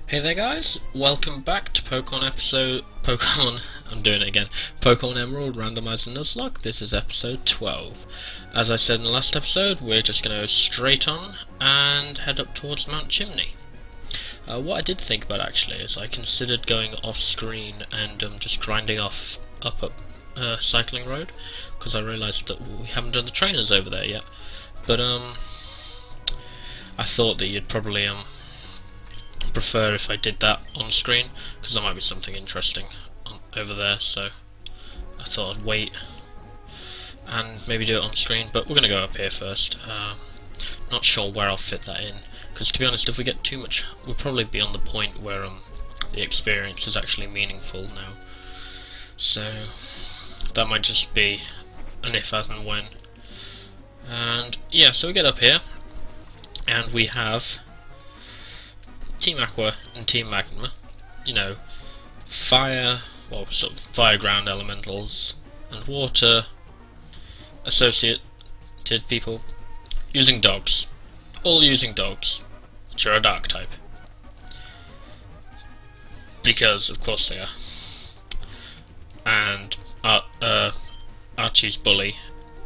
Hey there guys, welcome back to I'm doing it again, Pokmon Emerald Randomiser Nuzlocke. This is episode 12. As I said in the last episode, we're just going to go straight on and head up towards Mount Chimney. What I did think about actually is I considered going off screen and just grinding up Cycling Road, because I realised that we haven't done the trainers over there yet. But I thought that you'd probably prefer if I did that on screen, because there might be something interesting over there, so I thought I'd wait and maybe do it on screen, but we're going to go up here first. Not sure where I'll fit that in, because to be honest, if we get too much, we'll probably be on the point where the experience is actually meaningful now, so that might just be an if, as and when. And yeah, so we get up here and we have Team Aqua and Team Magma, you know, fire, well, sort of fire ground elementals, and water associated people using dogs. All using dogs, which are a dark type. Because, of course, they are. And Archie's bully.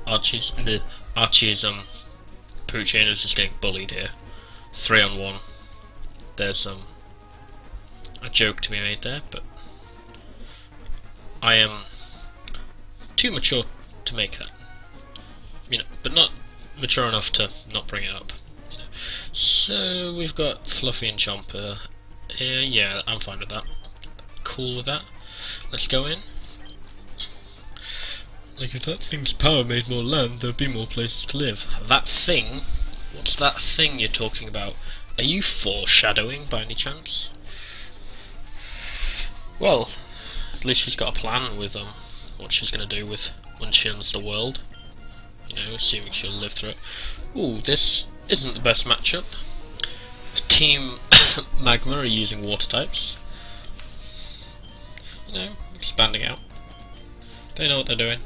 Archie's Poochie is just getting bullied here. 3-on-1. There's a joke to be made there, but I am too mature to make that, you know, but not mature enough to not bring it up, you know. So we've got Fluffy and Chomper here. Yeah, I'm fine with that. Cool with that. Let's go in. Like, if that thing's power made more land, there'd be more places to live. That thing? What's that thing you're talking about? Are you foreshadowing by any chance? Well, at least she's got a plan with what she's going to do with when she ends the world. You know, assuming she'll live through it. Ooh, this isn't the best matchup. Team Magma are using water types. You know, expanding out. They know what they're doing,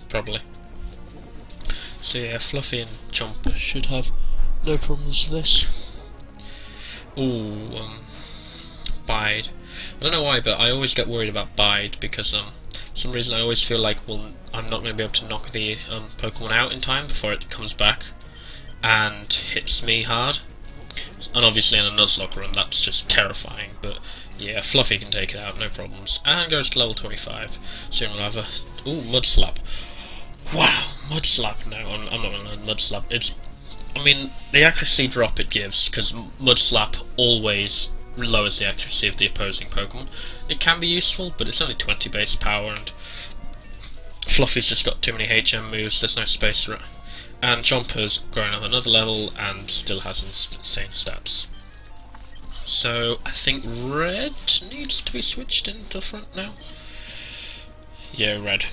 probably. So yeah, Fluffy and Chomper should have no problems with this. Ooh, Bide. I don't know why, but I always get worried about Bide, because for some reason I always feel like, well, I'm not going to be able to knock the Pokemon out in time before it comes back and hits me hard. And obviously in a Nuzlocke run that's just terrifying, but yeah, Fluffy can take it out, no problems. And goes to level 25. Soon we'll have a... Ooh, Mud Slap. Wow, Mud Slap. No, I'm not going to learn Mud Slap. I mean, the accuracy drop it gives, because Mud Slap always lowers the accuracy of the opposing Pokemon. It can be useful, but it's only 20 base power, and Fluffy's just got too many HM moves, there's no space for it. And Chomper's growing up another level, and still has insane stats. So, I think Red needs to be switched into the front now. Yeah, Red.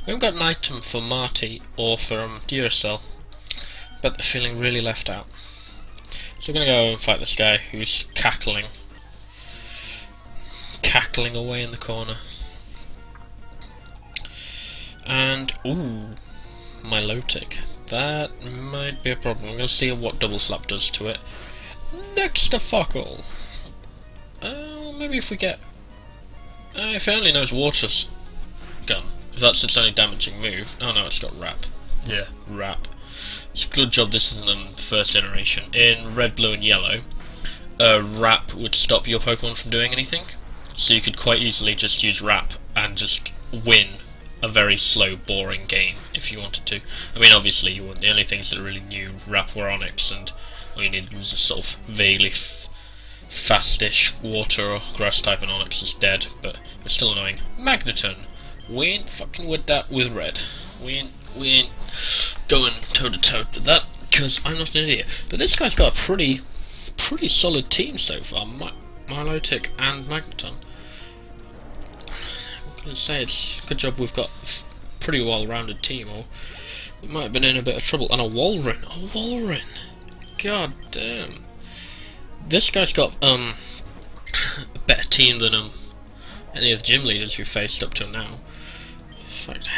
We haven't got an item for Marty, or for Duracell. But they're feeling really left out. So we're going to go and fight this guy who's cackling away in the corner. And, ooh, Milotic. That might be a problem. I'm going to see what Double Slap does to it. Next to fuck all. Maybe if we get... if it only knows Water's Gun. If that's its only damaging move. Oh no, it's got Rap. Yeah, Rap. It's a good job this isn't the first iteration. In Red, Blue and Yellow, Rap would stop your Pokemon from doing anything, so you could quite easily just use Rap and just win a very slow, boring game if you wanted to. I mean, obviously you wouldn't. The only things that really knew Rap were Onix, and all you needed was a sort of vaguely fastish water or grass type, and Onix is dead, but it's still annoying. Magneton. We ain't fucking with that with Red. We ain't going toe-to-toe to that, because I'm not an idiot. But this guy's got a pretty solid team so far, Milotic and Magneton. I'm going to say it's a good job we've got a pretty well-rounded team, or we might have been in a bit of trouble. And a Walrein! A Walrein! God damn. This guy's got a better team than any of the gym leaders we've faced up till now.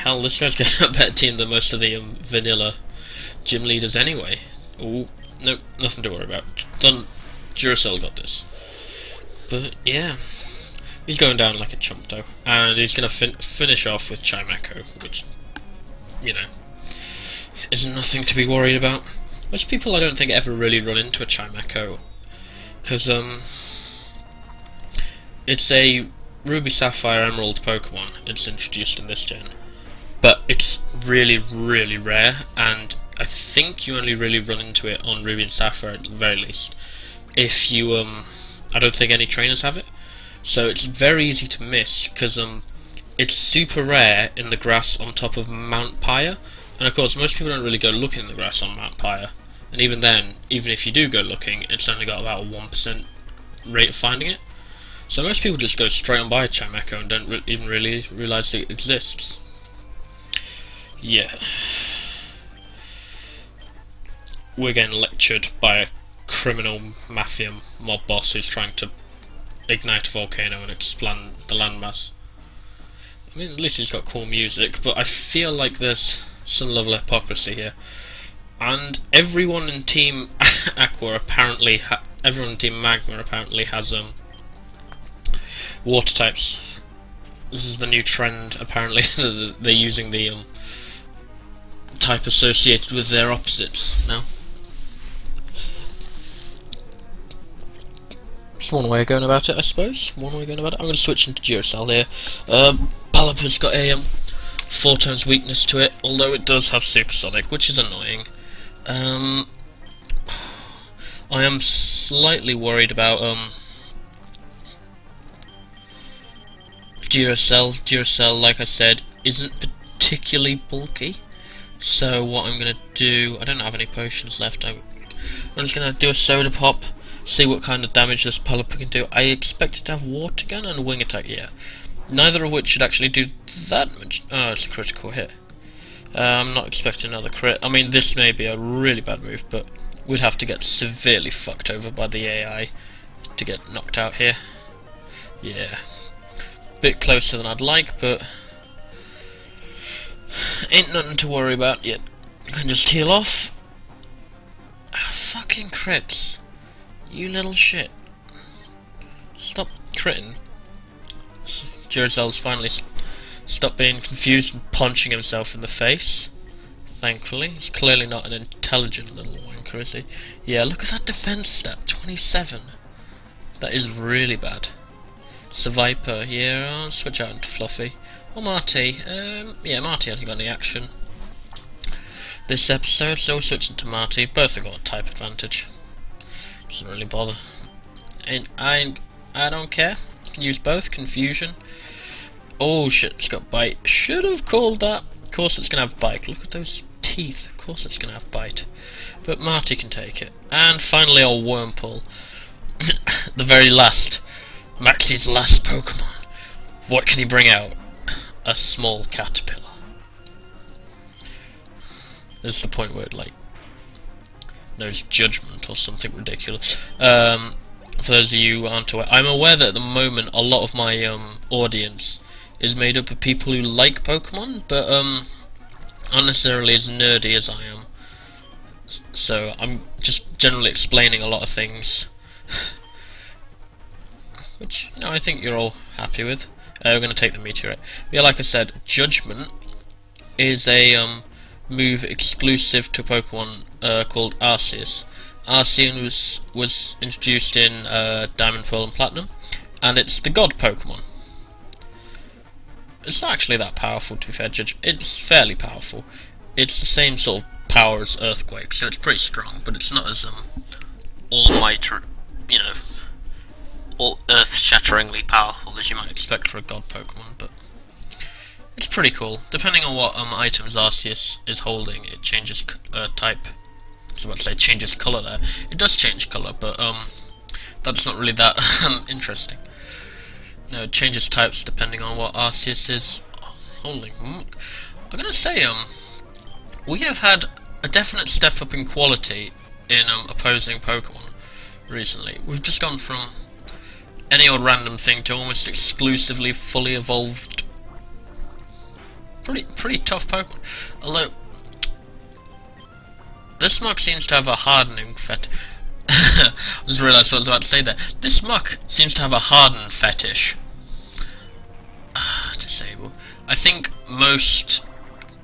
Hell, this guy's got a better team than most of the vanilla gym leaders anyway. Ooh, no, nothing to worry about. Duracell got this. But yeah, he's going down like a chump though, and he's going to finish off with Chimecho, which, you know, is nothing to be worried about. Most people, I don't think, ever really run into a Chimecho, because it's a Ruby, Sapphire, Emerald Pokemon. It's introduced in this gen, but it's really, really rare, and I think you only really run into it on Ruby and Sapphire at the very least. If you, I don't think any trainers have it, so it's very easy to miss, because it's super rare in the grass on top of Mount Pyre, and of course most people don't really go looking in the grass on Mount Pyre, and even then, even if you do go looking, it's only got about a 1% rate of finding it. So most people just go straight on by Chimecho and don't even really realise it exists. Yeah. We're getting lectured by a criminal mafia mob boss who's trying to ignite a volcano and expand the landmass. I mean, at least he's got cool music, but I feel like there's some level of hypocrisy here. And everyone in Team Aqua apparently, everyone in Team Magma apparently has water types. This is the new trend, apparently. They're using the type associated with their opposites now. It's one way of going about it, I suppose. One way of going about it. I'm going to switch into Duracell here. Palipper's got a 4 times weakness to it, although it does have Supersonic, which is annoying. I am slightly worried about Duracell. Duracell, like I said, isn't particularly bulky. So what I'm going to do, I don't have any potions left. I'm just going to do a Soda Pop, see what kind of damage this Palipper can do. I expect it to have Water Gun and Wing Attack, yeah. Neither of which should actually do that much. Oh, it's a critical hit. I'm not expecting another crit. I mean, this may be a really bad move, but we'd have to get severely fucked over by the AI to get knocked out here. Yeah. Bit closer than I'd like, but ain't nothing to worry about yet. You can just heal off. Ah, fucking crits. You little shit. Stop critting. Duracell's finally stopped being confused and punching himself in the face. Thankfully. He's clearly not an intelligent little wanker, is he? Yeah, look at that defense stat. 27. That is really bad. Survivor, yeah, I'll switch out into Fluffy. Or Marty. Yeah, Marty hasn't got any action this episode, so we'll switch into Marty. Both have got a type advantage. Doesn't really bother. I don't care. Can use both. Confusion. Oh shit, it's got Bite. Should have called that. Of course it's going to have Bite. Look at those teeth. Of course it's going to have Bite. But Marty can take it. And finally our Wurmple. The very last. Maxie's last Pokemon. What can he bring out? A small caterpillar. This is the point where it, like, knows judgment or something ridiculous. For those of you who aren't aware, I'm aware that at the moment a lot of my audience is made up of people who like Pokemon, but not necessarily as nerdy as I am. So I'm just generally explaining a lot of things, which, you know, I think you're all happy with. We're going to take the Meteorite. Yeah, like I said, Judgment is a move exclusive to Pokemon called Arceus. Arceus was introduced in Diamond, Pearl and Platinum, and it's the God Pokemon. It's not actually that powerful, to be fair, Judge. It's fairly powerful. It's the same sort of power as Earthquake, so it's pretty strong, but it's not as all-might, you know, all earth-shatteringly powerful as you might expect for a God Pokemon, but it's pretty cool. Depending on what items Arceus is holding, it changes type. I was about to say changes colour there. It does change colour, but that's not really that interesting. No, it changes types depending on what Arceus is holding. I'm gonna say we have had a definite step up in quality in opposing Pokemon recently. We've just gone from any old random thing to almost exclusively fully evolved, pretty tough Pokemon. Although this mug seems to have a hardening effect. I just realised what I was about to say there. This muck seems to have a harden fetish. Disable. I think most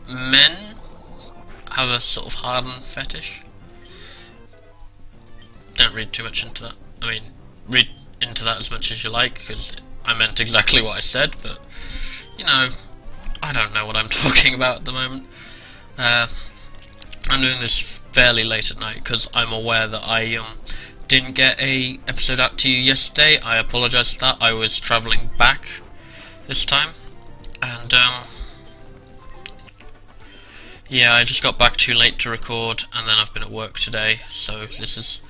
men have a sort of harden fetish. Don't read too much into that. I mean, read into that as much as you like, because I meant exactly what I said, but, you know, I don't know what I'm talking about at the moment. I'm doing this fairly late at night, because I'm aware that I didn't get a episode out to you yesterday. I apologise for that. I was travelling back this time, and yeah, I just got back too late to record, and then I've been at work today, so this is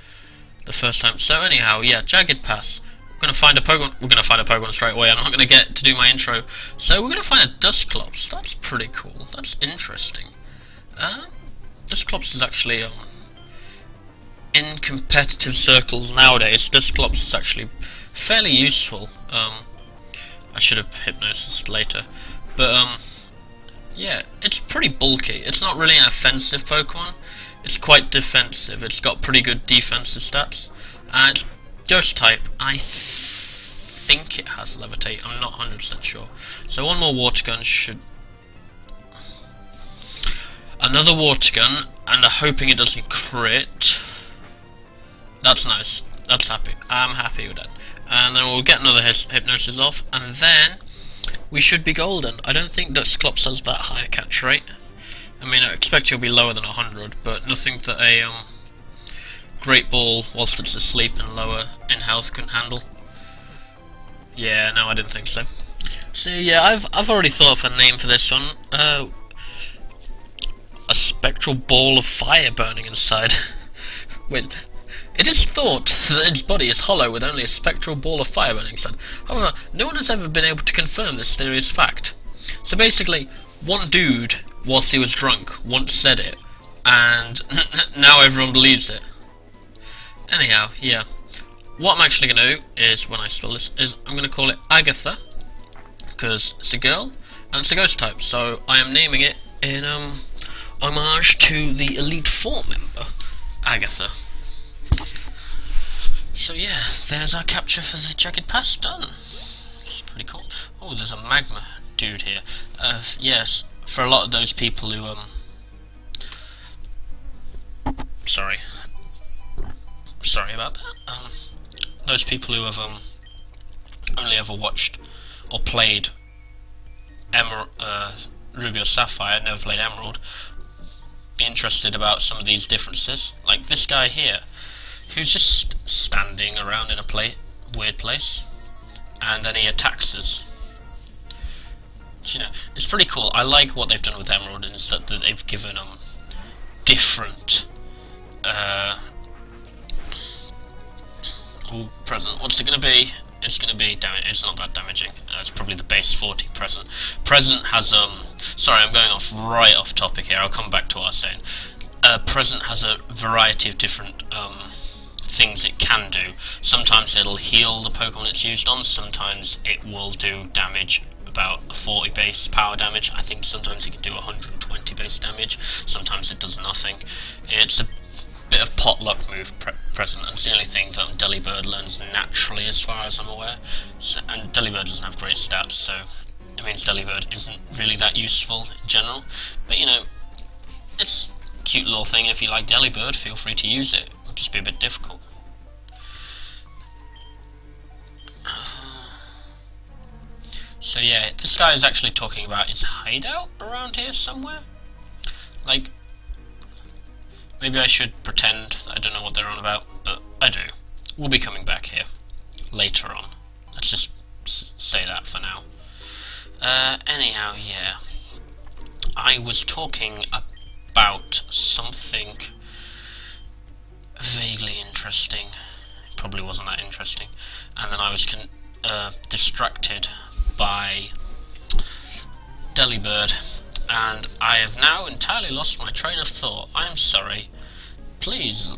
the first time. So anyhow, yeah, Jagged Pass. We're gonna find a Pokemon straight away. I'm not gonna get to do my intro. So we're gonna find a Dusclops. That's pretty cool. That's interesting. Dusclops is actually in competitive circles nowadays. Dusclops is actually fairly useful. I should have Hypnosis later, but yeah, it's pretty bulky. It's not really an offensive Pokemon. It's quite defensive. It's got pretty good defensive stats, and it's Ghost type. I think it has Levitate. I'm not 100% sure. So one more Water Gun should. Another Water Gun, and I'm hoping it doesn't crit. That's nice. That's happy. I'm happy with that. And then we'll get another Hypnosis off, and then we should be golden. I don't think Dusclops has that high a catch rate. I mean, I expect he'll be lower than 100, but nothing that a Great Ball, whilst it's asleep and lower in health, couldn't handle. Yeah, no, I didn't think so. So yeah, I've already thought of a name for this one. A spectral ball of fire burning inside. Wait. It is thought that its body is hollow with only a spectral ball of fire burning inside. However, no one has ever been able to confirm this mysterious fact. So basically, one dude, whilst he was drunk, once said it, and now everyone believes it. Anyhow, yeah. What I'm actually going to do is, when I spell this, is I'm going to call it Agatha, because it's a girl, and it's a ghost type, so I am naming it in homage to the Elite Four member, Agatha. So yeah, there's our capture for the Jagged Pass done. It's pretty cool. Oh, there's a magma dude here. Yes, for a lot of those people who sorry about that. Those people who have only ever watched or played Ruby or Sapphire, never played Emerald, be interested about some of these differences. Like this guy here, who's just standing around in a weird place, and then he attacks us. You know, it's pretty cool. I like what they've done with Emerald, is that they've given different present. What's it going to be? It's going to be it's not that damaging. It's probably the base 40 present. Present has sorry, I'm going right off topic here. I'll come back to what I was saying. Present has a variety of different things it can do. Sometimes it'll heal the Pokemon it's used on. Sometimes it will do damage, about a 40 base power damage. I think sometimes it can do 120 base damage. Sometimes it does nothing. It's a bit of potluck move present, and it's the only thing that Delibird learns naturally as far as I'm aware. So, and Delibird doesn't have great stats, so it means Delibird isn't really that useful in general. But you know, it's a cute little thing. If you like Delibird, feel free to use it. It'll just be a bit difficult. So yeah, this guy is actually talking about his hideout around here somewhere. Like, maybe I should pretend that I don't know what they're on about, but I do. We'll be coming back here later on. Let's just say that for now. Anyhow, yeah. I was talking about something vaguely interesting. It probably wasn't that interesting. And then I was distracted by Delibird, and I have now entirely lost my train of thought. I'm sorry. Please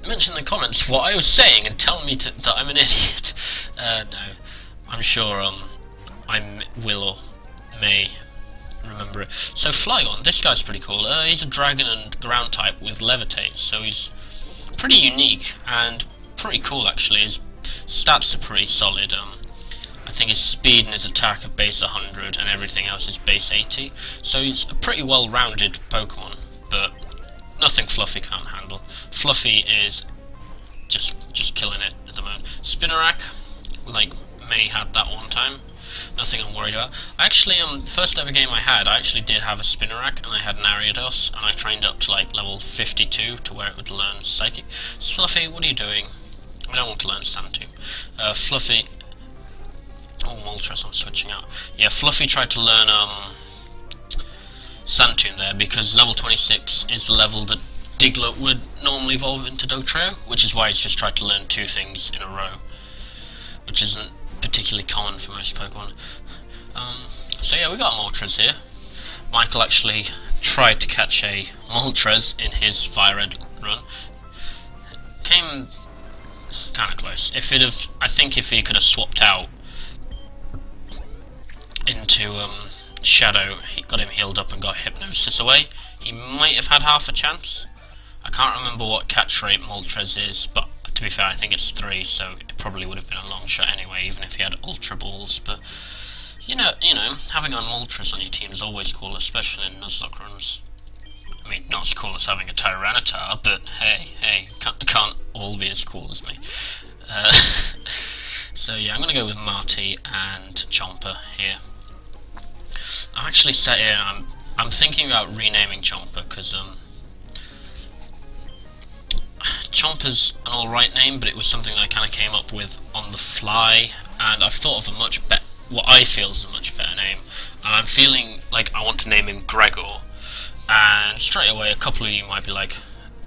mention in the comments what I was saying and tell me that I'm an idiot. No, I'm sure I will or may remember it. So Flygon, this guy's pretty cool. He's a dragon and ground type with Levitate, so he's pretty unique and pretty cool actually. His stats are pretty solid. I think his speed and his attack are base 100 and everything else is base 80. So he's a pretty well-rounded Pokemon, but nothing Fluffy can't handle. Fluffy is just killing it at the moment. Spinarak, like May had that one time. Nothing I'm worried about. I actually, first ever game I had, I actually did have a Spinarak, and I had an Ariados, and I trained up to like level 52 to where it would learn Psychic. So, Fluffy, what are you doing? I don't want to learn Sand Tomb. Fluffy. Oh, Moltres, I'm switching out. Yeah, Fluffy tried to learn Sand Tomb there because level 26 is the level that Diglett would normally evolve into Dogtrio, which is why he's just tried to learn 2 things in a row, which isn't particularly common for most Pokemon. So yeah, we got Moltres here. Michael actually tried to catch a Moltres in his Fire Red run. Came kind of close. I think if he could have swapped out into Shadow, he got him healed up and got Hypnosis away, he might have had half a chance. I can't remember what catch rate Moltres is, but to be fair, I think it's 3, so it probably would have been a long shot anyway, even if he had Ultra Balls. But you know, having a Moltres on your team is always cool, especially in Nuzlocke runs. I mean, not as cool as having a Tyranitar, but hey, can't all be as cool as me. So yeah, I'm gonna go with Marty and Chomper here. I'm actually sat here and I'm thinking about renaming Chomper because Chomper's an alright name, but it was something that I kind of came up with on the fly, and I've thought of a much better, what I feel is a much better name, and I'm feeling like I want to name him Gregor, and straight away a couple of you might be like,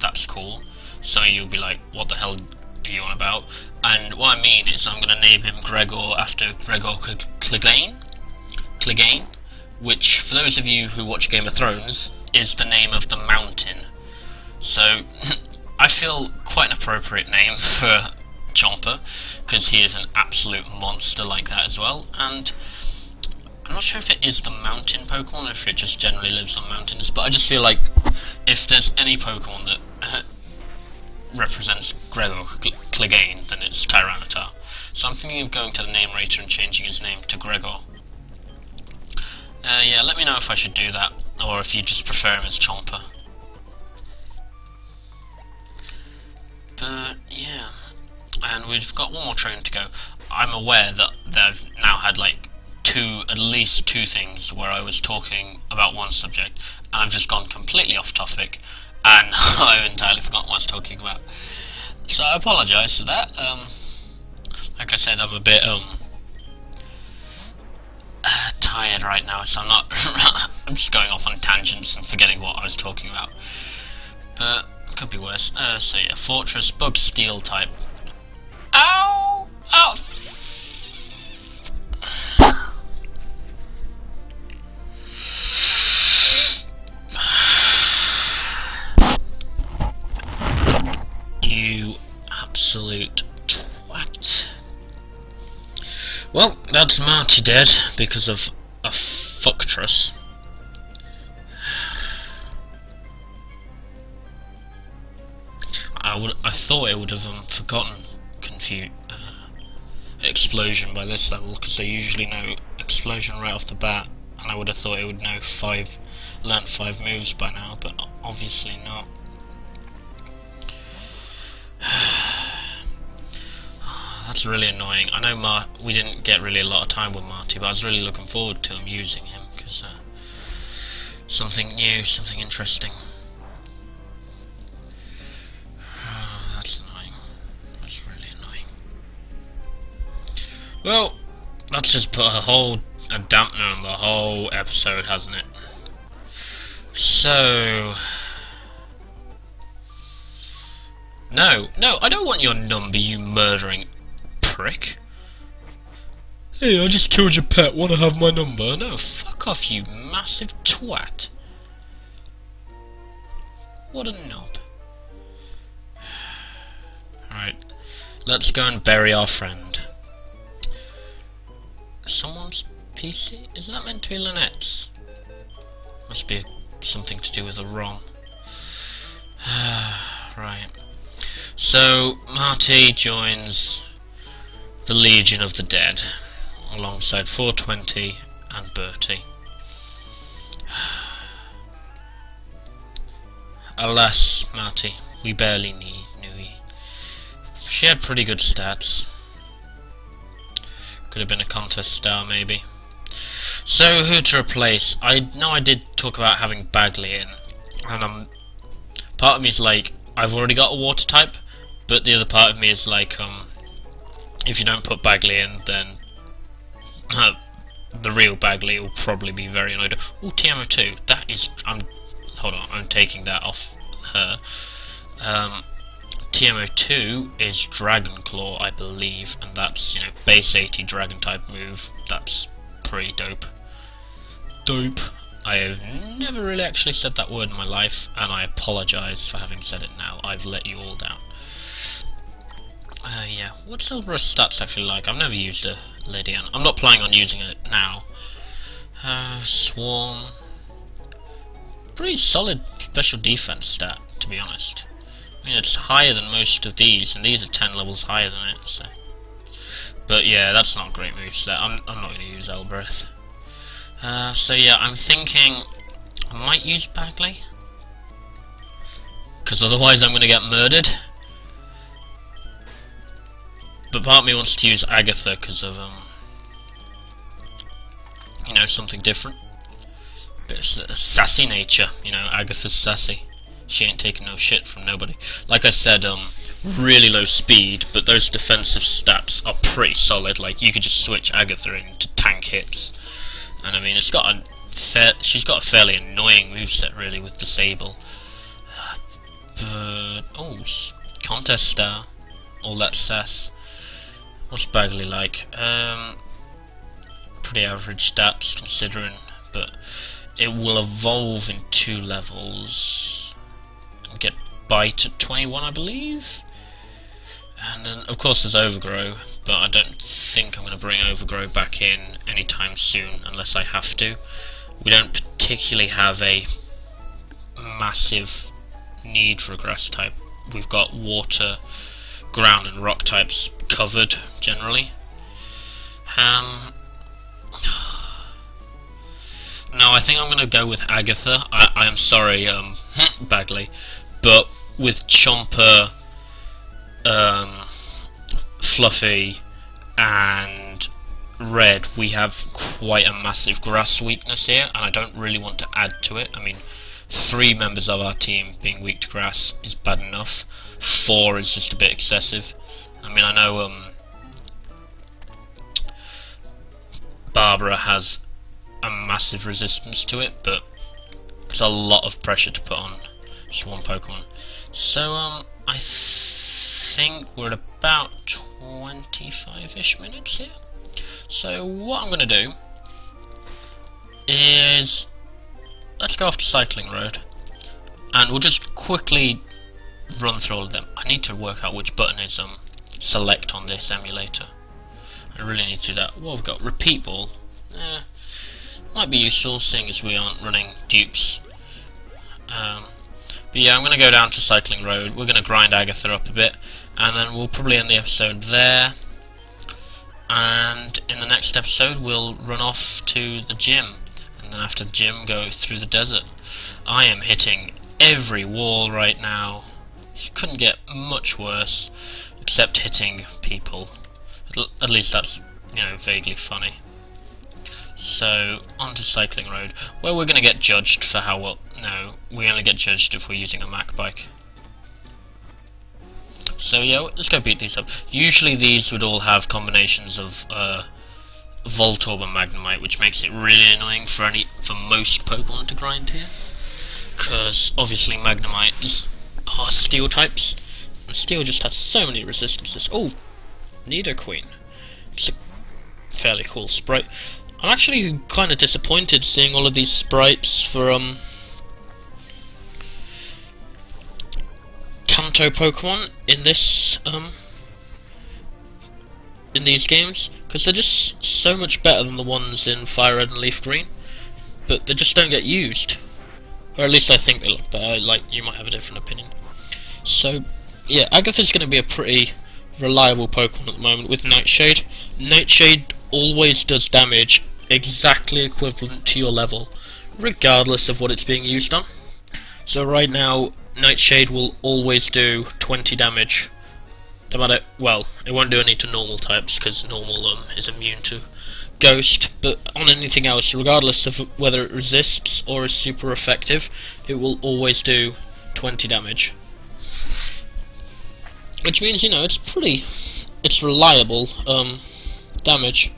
that's cool, some of you will be like, what the hell are you on about, and what I mean is I'm going to name him Gregor after Gregor Clegane, which, for those of you who watch Game of Thrones, is the name of the mountain. So I feel quite an appropriate name for Chomper, because he is an absolute monster like that as well, and I'm not sure if it is the mountain Pokemon or if it just generally lives on mountains, but I just feel like if there's any Pokemon that represents Gregor Clegane, then it's Tyranitar. So I'm thinking of going to the name rater and changing his name to Gregor. Yeah, let me know if I should do that, or if you just prefer him as Chomper. But yeah, and we've got one more train to go. I'm aware that they've now had like at least two things where I was talking about one subject, and I've just gone completely off topic, and I've entirely forgotten what I was talking about. So I apologise for that. Like I said, I'm a bit tired right now, so I'm not. I'm just going off on tangents and forgetting what I was talking about. But could be worse. So yeah, Fortress, Bug, Steel type. Ow! Ow! You absolute twat. Well, that's Marty dead because of a Fuctress. I thought it would have forgotten Explosion by this level, because they usually know Explosion right off the bat, and I would have thought it would know learn 5 moves by now, but obviously not. That's really annoying. I know we didn't get really a lot of time with Marty, but I was really looking forward to him using him, because something new, something interesting. That's annoying. That's really annoying. Well, that's just put a dampener on the whole episode, hasn't it? So... No, I don't want your number, you murdering prick. Hey, I just killed your pet, wanna have my number? No, fuck off, you massive twat. What a knob. Alright, let's go and bury our friend. Someone's PC? Is that meant to be Lynette's? Must be something to do with a ROM. Right. So Marty joins the Legion of the Dead alongside 420 and Bertie. Alas, Marty, we barely knew you. She had pretty good stats. Could have been a contest star, maybe. So, who to replace? I know I did talk about having Bagley in, and part of me is like, I've already got a water type, but the other part of me is like, if you don't put Bagley in, then the real Bagley will probably be very annoyed. Oh, TMO2, that is, hold on, I'm taking that off her. TMO2 is Dragon Claw, I believe, and that's, you know, base 80 Dragon type move. That's pretty dope. Dope. I have never really actually said that word in my life, and I apologise for having said it now. I've let you all down. Yeah, what's Elbra's stats actually like? I've never used a Lady Anne. I'm not planning on using it now. Swarm. Pretty solid special defense stat, to be honest. I mean, it's higher than most of these, and these are 10 levels higher than it, so. But yeah, that's not a great moveset. I'm not going to use Elbreth. So yeah, I'm thinking I might use Bagley, because otherwise I'm going to get murdered. But part of me wants to use Agatha because of, you know, something different. Bit of sassy nature, you know, Agatha's sassy. She ain't taking no shit from nobody. Like I said, really low speed, but those defensive stats are pretty solid. Like, you could just switch Agatha into tank hits. And I mean, she's got a fairly annoying moveset, really, with Disable. But, oh, contest star. All that sass. What's Bagley like? Pretty average stats, considering, but it will evolve in 2 levels and get Bite at 21, I believe. And then, of course, there's Overgrow, but I don't think I'm going to bring Overgrow back in anytime soon unless I have to. We don't particularly have a massive need for a grass type. We've got water, ground and rock types covered generally. No, I think I'm going to go with Agatha. I am sorry, Bagley, but with Chomper, Fluffy, and Red, we have quite a massive grass weakness here, and I don't really want to add to it. I mean, 3 members of our team being weak to grass is bad enough. 4 is just a bit excessive. I mean, I know Barbara has a massive resistance to it, but it's a lot of pressure to put on just one Pokemon. So I think we're at about 25-ish minutes here. So what I'm going to do is, let's go off to Cycling Road, and we'll just quickly run through all of them. I need to work out which button is select on this emulator. I really need to do that. Well, we've got Repeat Ball. Might be useful, seeing as we aren't running dupes. But yeah, I'm going to go down to Cycling Road. We're going to grind Agatha up a bit, and then we'll probably end the episode there. And in the next episode, we'll run off to the gym, and then after the gym, go through the desert. I am hitting every wall right now. It couldn't get much worse, except hitting people. At least that's, you know, vaguely funny. So, onto Cycling Road, where we're going to get judged for how well... No, we only get judged if we're using a Mac bike. So yeah, let's go beat these up. Usually these would all have combinations of Voltorb and Magnemite, which makes it really annoying for most Pokemon to grind here. Because obviously Magnemite are Steel types, and Steel just has so many resistances. Oh, Nidoqueen. It's a fairly cool sprite. I'm actually kind of disappointed seeing all of these sprites for Kanto Pokemon in this in these games, because they're just so much better than the ones in Fire Red and Leaf Green, but they just don't get used, or at least I think they look better. Like, you might have a different opinion. So yeah, Agatha's going to be a pretty reliable Pokemon at the moment with Nightshade. Nightshade always does damage exactly equivalent to your level, regardless of what it's being used on. So right now, Nightshade will always do 20 damage. No matter, well, it won't do any to normal types, because normal is immune to Ghost, but on anything else, regardless of whether it resists or is super effective, it will always do 20 damage. Which means, you know, it's reliable damage.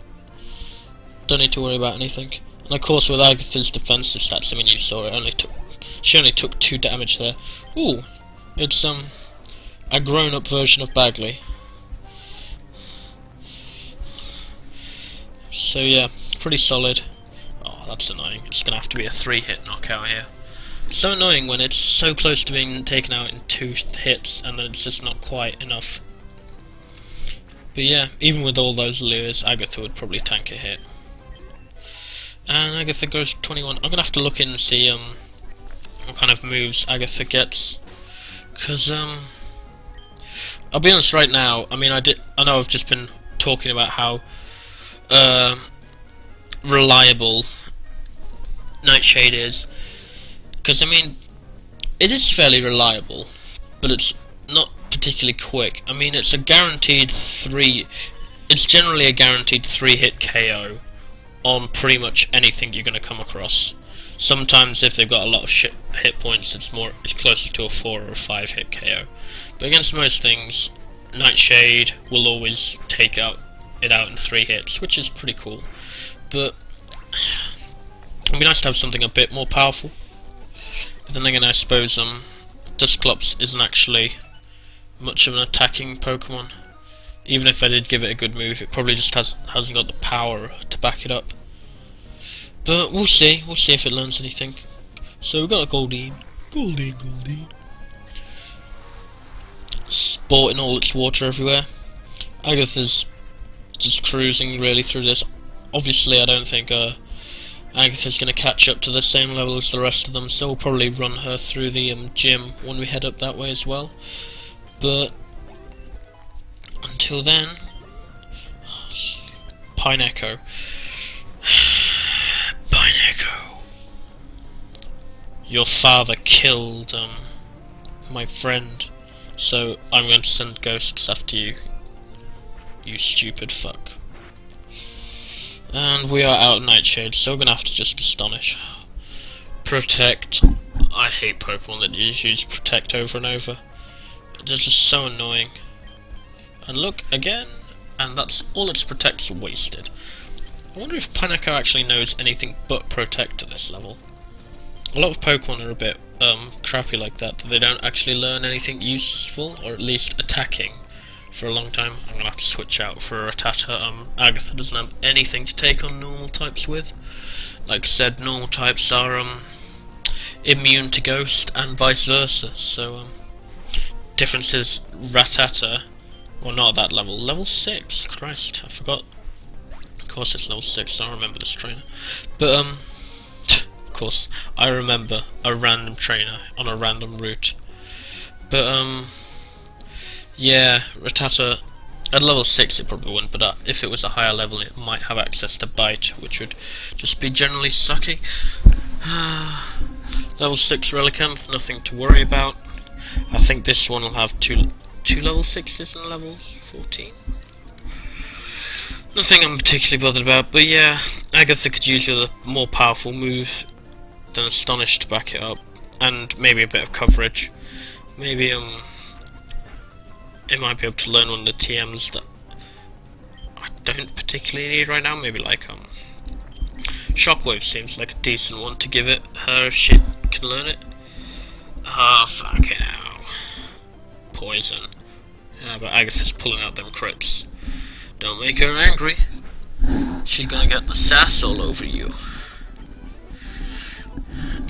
Don't need to worry about anything. And of course, with Agatha's defensive stats, I mean, you saw it, she only took 2 damage there. Ooh, it's a grown-up version of Bagley. So yeah, pretty solid. Oh, that's annoying. It's gonna have to be a 3-hit knockout here. It's so annoying when it's so close to being taken out in 2 hits and then it's just not quite enough. But yeah, even with all those lures, Agatha would probably tank a hit. And Agatha goes 21. I'm gonna have to look in and see what kind of moves Agatha gets, because I'll be honest right now. I mean, I know I've just been talking about how reliable Nightshade is, because I mean, it is fairly reliable, but it's not particularly quick. I mean, it's a guaranteed 3. It's generally a guaranteed 3-hit KO on pretty much anything you're going to come across. Sometimes, if they've got a lot of hit points, it's closer to a 4 or a 5-hit KO. But against most things, Nightshade will always take it out in 3 hits, which is pretty cool. But it'd be nice to have something a bit more powerful. But then again, I suppose Dusclops isn't actually much of an attacking Pokemon. Even if I did give it a good move, it probably just hasn't got the power to back it up. But we'll see if it learns anything. So we've got a Goldeen. Goldeen. Sporting all its water everywhere. Agatha's just cruising really through this. Obviously, I don't think Agatha's going to catch up to the same level as the rest of them, so we'll probably run her through the gym when we head up that way as well. But until then, Pineco. Your father killed my friend, so I'm going to send ghosts after you. You stupid fuck. And we are out of Nightshade, so we're going to have to just Astonish. Protect. I hate Pokemon that just use Protect over and over. They're just so annoying. And look, again, and that's all its Protect's wasted. I wonder if Pineco actually knows anything but Protect at this level. A lot of Pokemon are a bit crappy like that they don't actually learn anything useful, or at least attacking, for a long time. I'm going to have to switch out for a Rattata. Agatha doesn't have anything to take on normal types with. Like I said, normal types are immune to Ghost and vice versa, so difference is Rattata, well, not at that level, level 6, Christ, I forgot. Of course it's level 6, I don't remember this trainer. But of course, I remember a random trainer on a random route. But yeah, Rattata at level 6 it probably wouldn't, but if it was a higher level it might have access to Bite, which would just be generally sucky. Level 6 Relicanth, nothing to worry about. I think this one will have two level 6s and level 14. Nothing I'm particularly bothered about, but yeah, Agatha could use a more powerful move than Astonish to back it up, and maybe a bit of coverage. Maybe it might be able to learn one of the TMs that I don't particularly need right now. Maybe like Shockwave seems like a decent one to give it her if she can learn it. Oh fuck it now. Poison. Yeah, but Agatha's pulling out them crits. Don't make her angry. She's gonna get the sass all over you.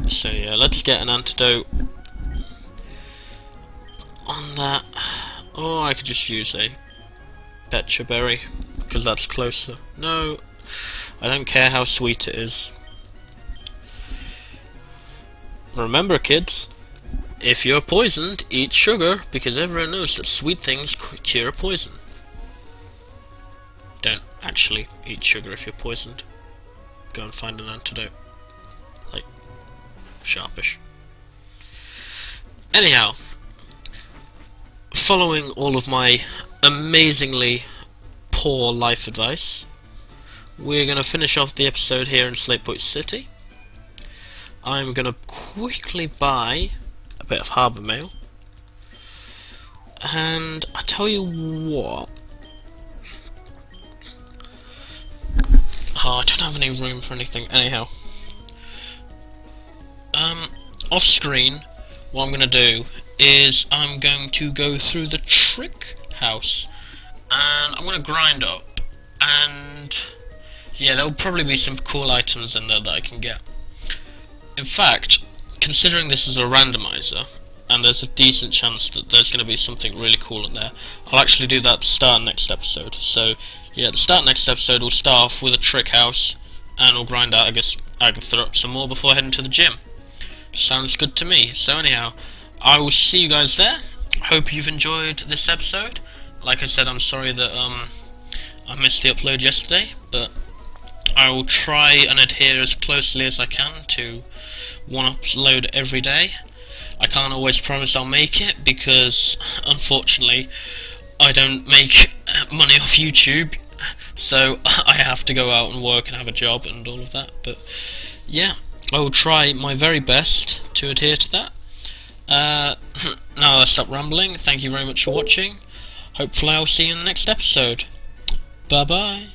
So yeah, let's get an antidote on that. Oh, I could just use a Betcha Berry, because that's closer. No, I don't care how sweet it is. Remember, kids, If you're poisoned, eat sugar, because everyone knows that sweet things cure poison. Don't actually eat sugar if you're poisoned. Go and find an antidote. Like, sharpish. Anyhow, following all of my amazingly poor life advice, we're going to finish off the episode here in Slatepoint City. I'm going to quickly buy a bit of harbour mail, and I tell you what, I don't have any room for anything. Anyhow, off screen, what I'm going to do is I'm going to go through the trick house, and I'm going to grind up, and yeah, there'll probably be some cool items in there that I can get. In fact, considering this is a randomizer, and there's a decent chance that there's going to be something really cool in there, I'll actually do that at the start of next episode. So yeah, the start of next episode we'll start off with a trick house, and we'll grind out, I guess I can throw up some more before heading to the gym. Sounds good to me. So anyhow, I will see you guys there. Hope you've enjoyed this episode. Like I said, I'm sorry that I missed the upload yesterday, but I will try and adhere as closely as I can to one upload every day. I can't always promise I'll make it, because unfortunately I don't make money off YouTube, so I have to go out and work and have a job and all of that. But yeah, I will try my very best to adhere to that. Now let's stop rambling. Thank you very much for watching. Hopefully I'll see you in the next episode. Bye bye.